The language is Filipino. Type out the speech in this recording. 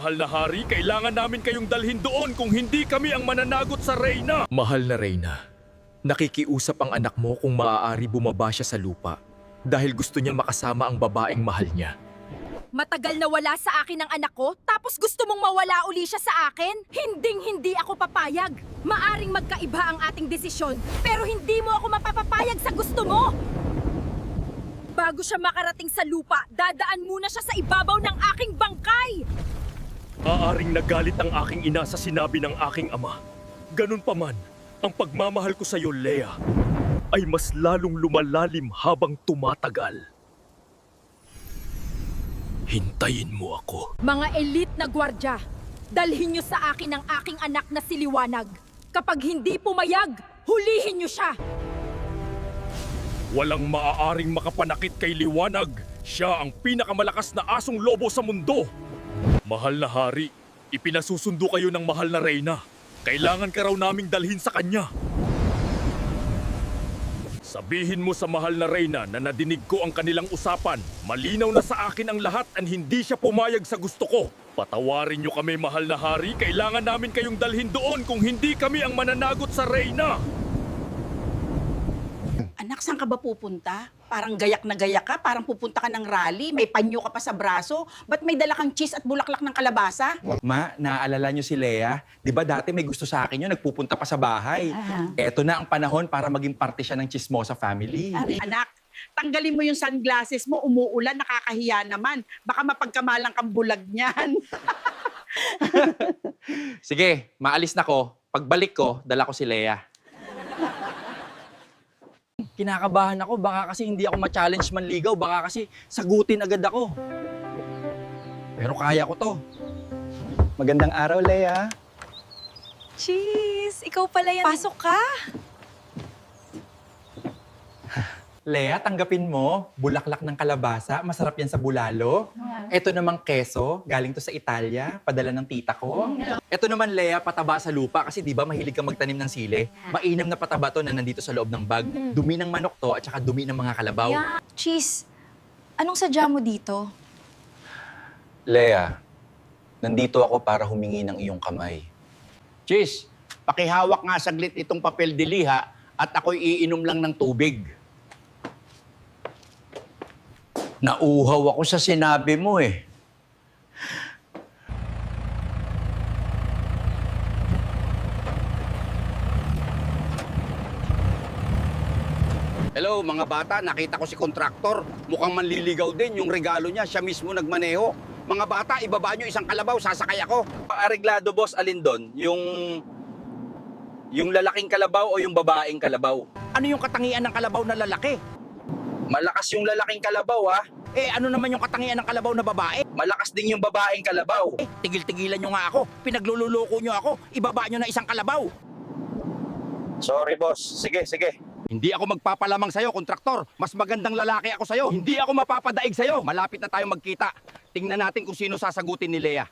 Mahal na hari, kailangan namin kayong dalhin doon kung hindi kami ang mananagot sa Reyna. Mahal na Reyna, nakikiusap ang anak mo kung maaari bumaba siya sa lupa dahil gusto niya makasama ang babaeng mahal niya. Matagal na wala sa akin ang anak ko, tapos gusto mong mawala uli siya sa akin? Hinding-hindi ako papayag. Maaring magkaiba ang ating desisyon, pero hindi mo ako mapapapayag sa gusto mo. Bago siya makarating sa lupa, dadaan muna siya sa ibabaw ng aking bangkay. Aaring nagalit ang aking ina sa sinabi ng aking ama. Ganun pa man, ang pagmamahal ko sa iyo, Leia, ay mas lalong lumalalim habang tumatagal. Hintayin mo ako. Mga elite na gwardya, dalhin niyo sa akin ang aking anak na si Liwanag. Kapag hindi pumayag, hulihin niyo siya. Walang maaaring makapanakit kay Liwanag. Siya ang pinakamalakas na asong lobo sa mundo. Mahal na hari, ipinasusundo kayo ng mahal na Reyna. Kailangan ka raw naming dalhin sa kanya. Sabihin mo sa mahal na Reyna na nadinig ko ang kanilang usapan. Malinaw na sa akin ang lahat at hindi siya pumayag sa gusto ko. Patawarin niyo kami, mahal na hari. Kailangan namin kayong dalhin doon kung hindi kami ang mananagot sa Reyna. Anak, saan ka ba pupunta? Parang gayak na gayak ka, parang pupunta ka ng rally, may panyo ka pa sa braso. Ba't may dala kang cheese at bulaklak ng kalabasa? Ma, naaalala niyo si Leia? Di ba dati may gusto sa akin yun, nagpupunta pa sa bahay. Eto na ang panahon para maging parte siya ng Chismosa family. Anak, tanggalin mo yung sunglasses mo, umuulan, nakakahiya naman. Baka mapagkamalang kang bulag niyan. Sige, maalis na ko. Pagbalik ko, dala ko si Leia. Kinakabahan ako, baka kasi hindi ako ma-challenge manligaw, baka kasi sagutin agad ako. Pero kaya ko to. Magandang araw, Leia. Cheese, ikaw pala yan. Pasok ka. Leia, tanggapin mo. Bulaklak ng kalabasa, masarap yan sa bulalo. Ito namang keso, galing to sa Italia, padala ng tita ko. Ito naman, Leia, pataba sa lupa kasi di ba mahilig kang magtanim ng sili? Mainam na pataba to na nandito sa loob ng bag. Dumi ng manok to at saka dumi ng mga kalabaw. Cheese, anong sadya mo dito? Leia, nandito ako para humingi ng iyong kamay. Cheese, pakihawak nga saglit itong papel de liha at ako'y iinom lang ng tubig. Nauuhaw ako sa sinabi mo eh. Hello mga bata, nakita ko si kontraktor. Mukhang manliligaw din yung regalo niya, siya mismo nagmaneho. Mga bata, ibaba niyo isang kalabaw, sasakay ako. Areglado, boss, alin doon? Yung lalaking kalabaw o yung babaeng kalabaw? Ano yung katangian ng kalabaw na lalaki? Malakas yung lalaking kalabaw, ha? Eh ano naman yung katangian ng kalabaw na babae? Malakas din yung babaeng kalabaw. Tigil-tigilan nyo nga ako, pinaglululoko nyo ako, ibaba nyo na isang kalabaw. Sorry, boss. Sige, sige. Hindi ako magpapalamang sa'yo, kontraktor. Mas magandang lalaki ako sa'yo. Hindi ako mapapadaig sa'yo. Malapit na tayo magkita. Tingnan natin kung sino sasagutin ni Leia.